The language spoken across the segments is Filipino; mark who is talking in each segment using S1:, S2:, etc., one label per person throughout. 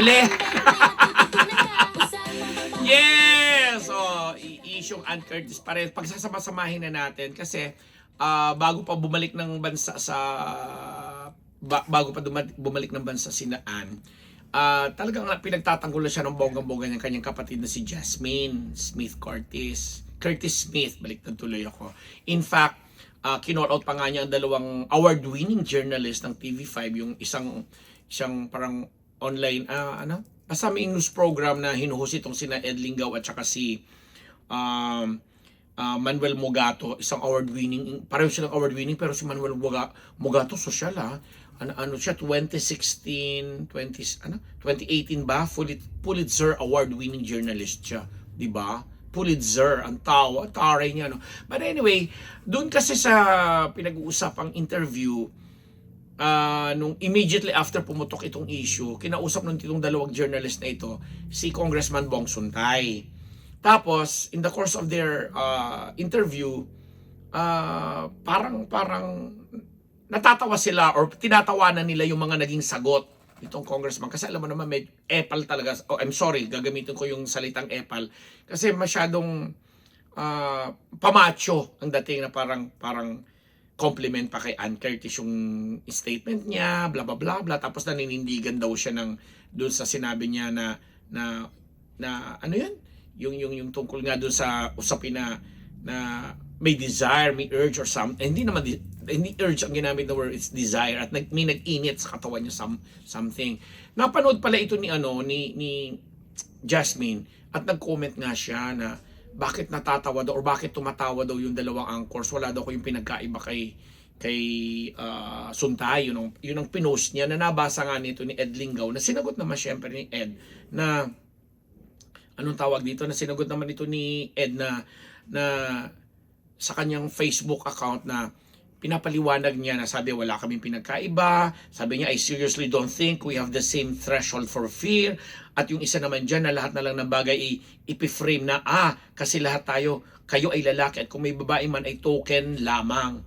S1: Ble! Yes! Oh, isyong Ann Curtis pa rin. Pagsasama-samahin na natin kasi bago pa bumalik ng bansa sa bago pa bumalik ng bansa si Ann, talagang pinagtatanggol na siya ng bonggang-bongga ng kanyang kapatid na si Jasmine Smith Curtis. Curtis Smith, balik na tuloy ako. In fact, kinall out pa nga niya ang dalawang award-winning journalist ng TV5, yung isang parang online, basta may news program na hinuhos itong sina Ed Lingaw at saka si Manuel Mogato, isang award-winning, pareho silang award-winning, pero si Manuel Mogato social ano siya, 2018 ba? Pulitzer award-winning journalist siya, di ba? Pulitzer, ang taray niya, no? But anyway, doon kasi sa pinag-uusapang interview, nung immediately after pumutok itong issue, kinausap nung itong dalawang journalist na ito, si Congressman Bong Suntay. Tapos, in the course of their interview, parang natatawa sila or tinatawanan nila yung mga naging sagot itong congressman. Kasi alam mo naman, may epal talaga. Oh, I'm sorry, gagamitin ko yung salitang epal. Kasi masyadong pamacho ang dating na parang compliment pa kay Ann Curtis yung statement niya, bla bla bla bla. Tapos naninindigan daw siya doon sa sinabi niya na ano yun? Yung tungkol nga doon sa usapin na may desire, may urge or something. Hindi urge ang ginamit na word, it's desire, at may nag-init sa katawan niya something. Napanood pala ito ni Jasmine at nag-comment nga siya na bakit natatawa daw or bakit tumatawa daw yung dalawang anchors. Wala daw ko yung pinagkaiba kay Suntay. Yun ang pinost niya na nabasa nga nito ni Ed Lingaw, na sinagot naman syempre ni Ed na anong tawag dito, na sinagot naman ito ni Ed na sa kanyang Facebook account na pinapaliwanag niya na sabi wala kaming pinagkaiba. Sabi niya, I seriously don't think we have the same threshold for fear. At yung isa naman dyan na lahat na lang ng bagay ipiframe na kasi lahat kayo ay lalaki at kung may babae man ay token lamang.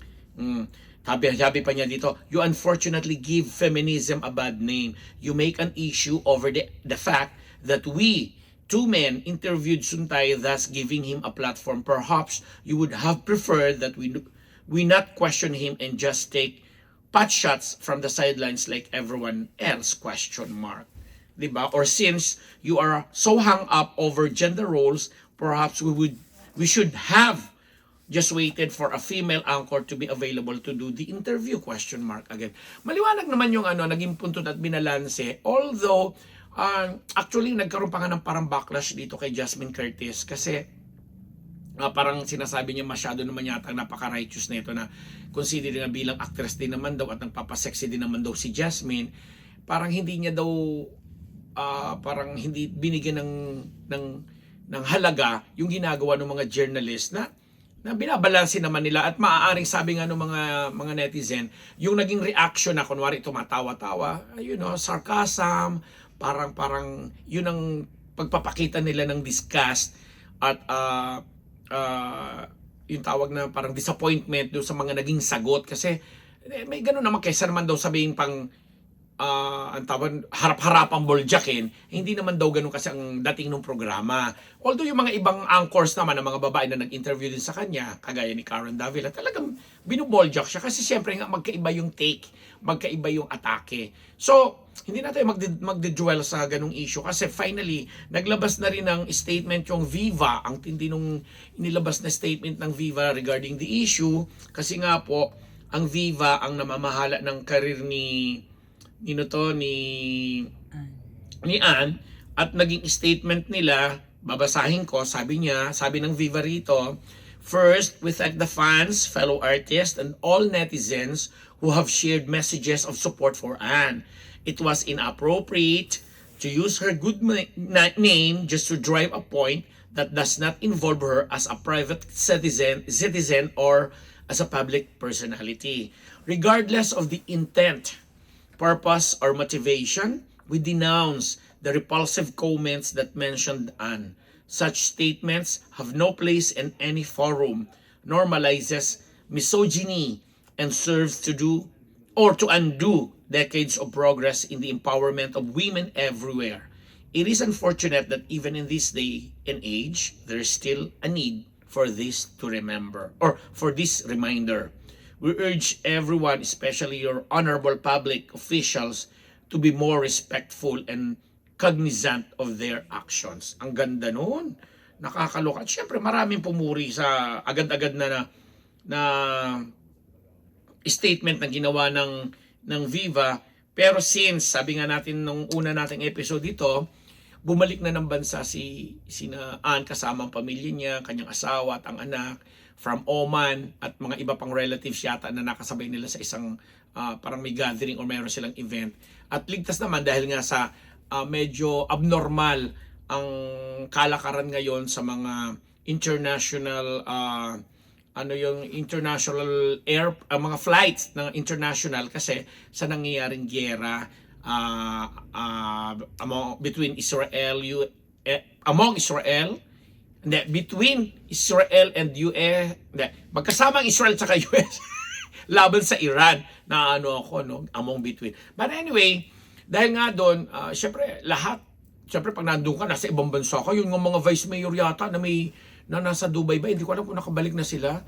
S1: Sabi pa niya dito, you unfortunately give feminism a bad name. You make an issue over the fact that we two men interviewed Suntay, thus giving him a platform. Perhaps you would have preferred that we not question him and just take pot shots from the sidelines like everyone else, ? Diba? Or since you are so hung up over gender roles, perhaps we should have just waited for a female anchor to be available to do the interview ? Again, maliwanag naman yung naging punto at binalanse, although actually nagkaroon pa nga ng parang backlash dito kay Jasmine Curtis kasi parang sinasabi niya masyado naman yata napaka-righteous na ito, na consider na bilang actress din naman daw at nagpapasexy din naman daw si Jasmine. Parang hindi niya daw parang hindi binigyan ng halaga yung ginagawa ng mga journalist na binabalansin naman nila, at maaaring sabi nga ng mga netizen, yung naging reaction na kunwari tumatawa-tawa, sarcasm, parang yun ang pagpapakita nila ng disgust at yung tawag na parang disappointment doon sa mga naging sagot. Kasi may gano'n naman, kaysa naman daw sabihin pang ang tawag harap-harapang boljakin, hindi naman daw gano'n kasi ang dating ng programa. Although yung mga ibang anchors naman, ang mga babae na nag-interview din sa kanya, kagaya ni Karen Davila, talagang binuboljak siya kasi siyempre nga magkaiba yung take, magkaiba yung atake. So hindi na tayo magde-dwell sa ganung issue kasi finally naglabas na rin ng statement yung Viva. Ang tindi nung inilabas na statement ng Viva regarding the issue, kasi nga po ang Viva ang namamahala ng karir ni Ann, at naging statement nila, babasahin ko, sabi ng Viva rito, first, we thank the fans, fellow artists, and all netizens who have shared messages of support for Ann. It was inappropriate to use her good name just to drive a point that does not involve her as a private citizen or as a public personality. Regardless of the intent, purpose, or motivation, we denounce the repulsive comments that mentioned Ann. Such statements have no place in any forum, normalizes misogyny, and serves to do or to undo decades of progress in the empowerment of women everywhere. It is unfortunate that even in this day and age, there is still a need for this to remember, or for this reminder. We urge everyone, especially your honorable public officials, to be more respectful and cognizant of their actions. Ang ganda nun. Nakakaloka. At syempre, maraming pumuri sa agad-agad na statement na ginawa ng Viva. Pero since, sabi nga natin nung una nating episode dito, bumalik na ng bansa sina Ann kasama ang pamilya niya, kanyang asawa at ang anak from Oman at mga iba pang relatives yata na nakasabay nila sa isang parang may gathering or mayroon silang event. At ligtas naman dahil nga sa medyo abnormal ang kalakaran ngayon sa mga international international air mga flights ng international kasi sa nangyayaring giyera between between Israel and US, magkasamang Israel at US laban sa Iran na among between. But anyway, dahil nga doon, syempre pag nandun ka, nasa ibang bansa ka, yung mga vice mayor yata na nasa Dubai ba, hindi ko alam kung nakabalik na sila.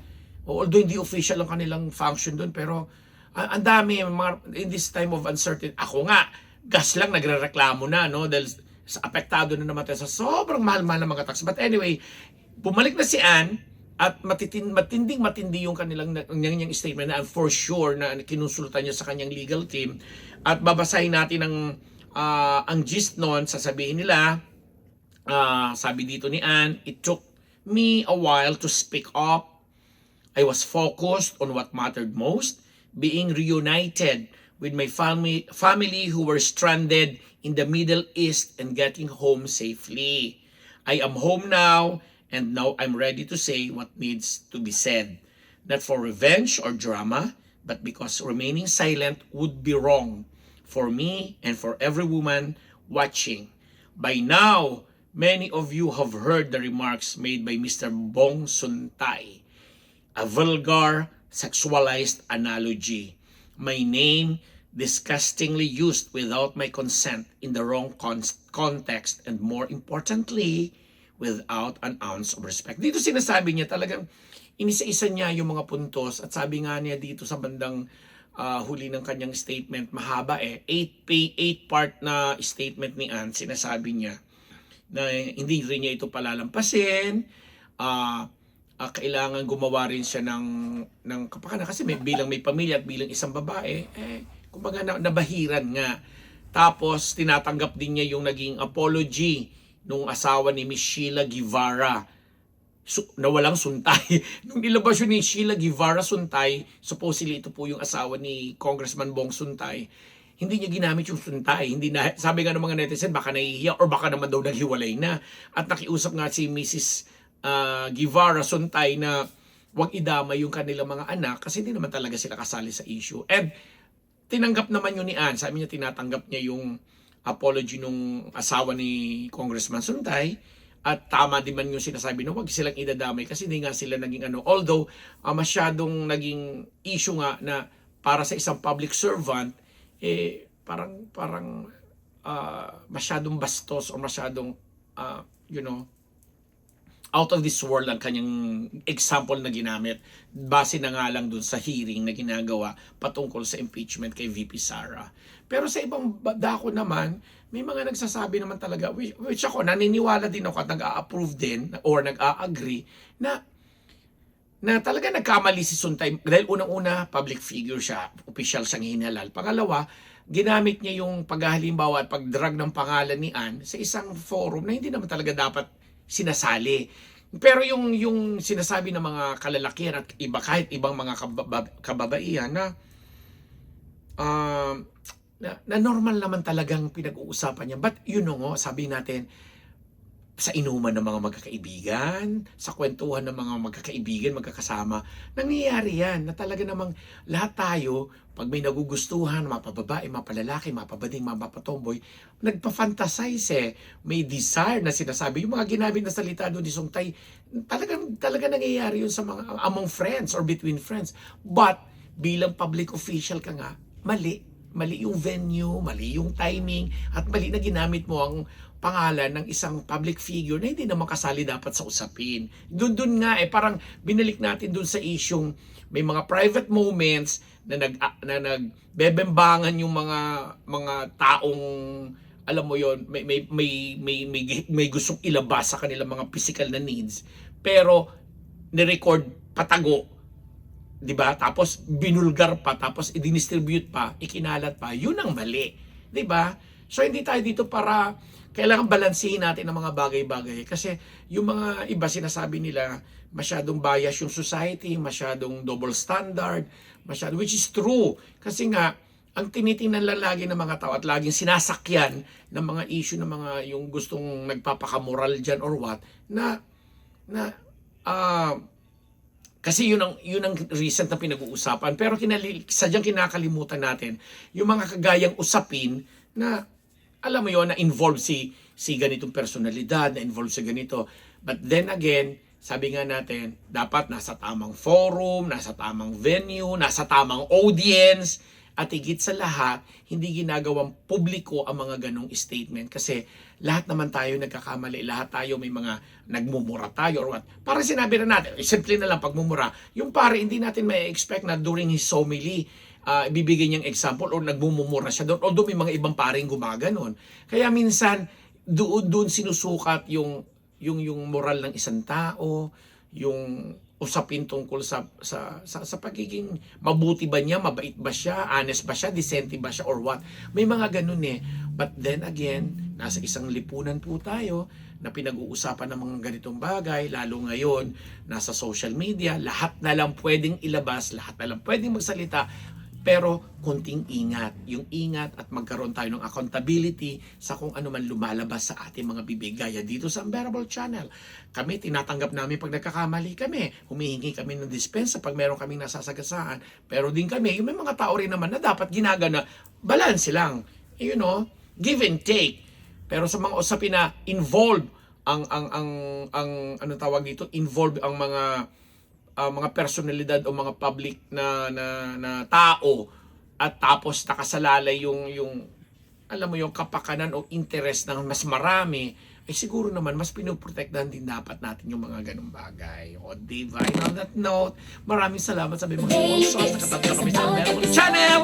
S1: Although hindi official ang kanilang function doon, pero ang dami, in this time of uncertainty. Ako nga, gas lang nagrereklamo na, no? Dahil apektado na naman tayo sa sobrang mahal-mahal na mga tax. But anyway, bumalik na si Ann at matinding yung kanilang statement na for sure na kinonsulta niya sa kanyang legal team. At babasahin natin ang gist noon, sasabihin nila, sabi dito ni Ann, "It took me a while to speak up. I was focused on what mattered most, being reunited with my family who were stranded in the Middle East and getting home safely. I am home now, and now I'm ready to say what needs to be said. Not for revenge or drama, but because remaining silent would be wrong for me and for every woman watching. By now, many of you have heard the remarks made by Mr. Bong Suntay, a vulgar, sexualized analogy. My name disgustingly used without my consent in the wrong context, and more importantly, without an ounce of respect." Dito sinasabi niya talagang inisa-isa niya yung mga puntos, at sabi nga niya dito sa bandang huli ng kanyang statement, mahaba 8-part na statement ni Ann, sinasabi niya na hindi rin niya ito palalampasin, kailangan gumawa rin siya ng kapakanan kasi bilang may pamilya at bilang isang babae, kumbaga nabahiran nga. Tapos tinatanggap din niya yung naging apology nung asawa ni Miss Sheila Guevara na walang suntay. Nung nilabas yun ni Sheila Guevara Suntay, supposedly ito po yung asawa ni Congressman Bong Suntay, hindi niya ginamit yung suntay. Hindi na, sabi nga ng mga netizen, baka nahihiya or baka naman daw naghiwalay na. At nakiusap nga si Mrs. Guevara Suntay na wag idamay yung kanilang mga anak kasi hindi naman talaga sila kasali sa issue. And tinanggap naman yun ni Ann. Sabi niya tinatanggap niya yung apology nung asawa ni Congressman Suntay. At tama din man yung sinasabi na wag silang idadamay kasi hindi nga sila naging although masyadong naging issue nga na para sa isang public servant, parang masyadong bastos o masyadong out of this world ang kanyang example na ginamit base na nga lang dun sa hearing na ginagawa patungkol sa impeachment kay VP Sara. Pero sa ibang dako naman, may mga nagsasabi naman talaga, which ako naniniwala din ako at nag-a-approve din or nag-a-agree na talaga nagkamali si Suntay dahil unang-una public figure siya, official siyang hinalal. Pangalawa, ginamit niya yung paghahalimbawa at pagdrag ng pangalan ni Ann sa isang forum na hindi naman talaga dapat sinasali. Pero yung sinasabi ng mga kalalakihan at iba kahit ibang mga kababaihan na normal naman talagang pinag-uusapan niya. But sabi natin, sa inuman ng mga magkakaibigan, sa kwentuhan ng mga magkakaibigan, magkakasama, nangyayari yan na talaga namang lahat tayo, pag may nagugustuhan, mapababae, mapalalaki, mapabading, mapatomboy, nagpa-fantasize may desire na sinasabi. Yung mga ginamit na salita doon ni Suntay, talaga nangyayari yun sa mga among friends or between friends. But bilang public official ka nga, mali yung venue, mali yung timing, at mali na ginamit mo ang pangalan ng isang public figure na hindi naman kasali dapat sa usapin. Doon nga parang binalik natin doon sa isyung may mga private moments na nagbebembangan yung mga taong alam mo yon, may gustong ilabas sa kanilang mga physical na needs, pero ni-record patago, 'di ba? Tapos binulgar pa, tapos i-distribute pa, ikinalat pa. 'Yun ang mali, 'di ba? So hindi tayo dito para kailangan balansehin natin ang mga bagay-bagay kasi yung mga iba sinasabi nila masyadong bias yung society, masyadong double standard, which is true. Kasi nga ang tinitingnan lang lagi ng mga tao at laging sinasakyan ng mga issue ng mga yung gustong nagpapakamoral diyan or what na kasi yun ang recent na pinag-uusapan, pero sadyang kinakalimutan natin yung mga kagayang usapin na alam mo yon na involved si ganitong personalidad, na involved sa ganito. But then again, sabi nga natin, dapat nasa tamang forum, nasa tamang venue, nasa tamang audience, at higit sa lahat, hindi ginagawang publiko ang mga ganong statement kasi lahat naman tayo nagkakamali, lahat tayo may mga nagmumura tayo or what. Para sinabi na natin, simple na lang pagmumura, yung pare hindi natin may expect na during his homily, ibibigay niyang example or nagmumura siya doon, although may mga ibang paring gumaganon. Kaya minsan, doon sinusukat yung moral ng isang tao, yung usapin tungkol sa pagiging mabuti ba niya, mabait ba siya, honest ba siya, decente ba siya or what. May mga ganun eh. But then again, nasa isang lipunan po tayo na pinag-uusapan ng mga ganitong bagay, lalo ngayon nasa social media, lahat na lang pwedeng ilabas, lahat na lang pwedeng magsalita. Pero konting ingat, yung ingat at magkaroon tayo ng accountability sa kung ano man lumalabas sa ating mga bibig. Gaya dito sa Unbearable Channel. Kami, tinatanggap namin pag nagkakamali kami. Humihingi kami ng dispensa pag meron kaming nasasagasaan. Pero din kami, yung may mga tao rin naman na dapat ginagana, balance lang. You know, give and take. Pero sa mga usapin na involved ang ano tawag dito, involved ang mga personalidad o mga public na tao at tapos nakasalalay yung alam mo yung kapakanan o interest ng mas marami, ay siguro naman mas pinoprotektahan din dapat natin yung mga ganung bagay. O diba? On that note, maraming salamat sa mga sponsors na katatlo kami sa Unbearable Channel.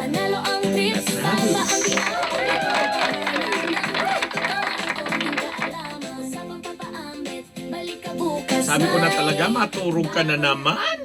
S1: Sabi ko na talaga, maturog ka na naman.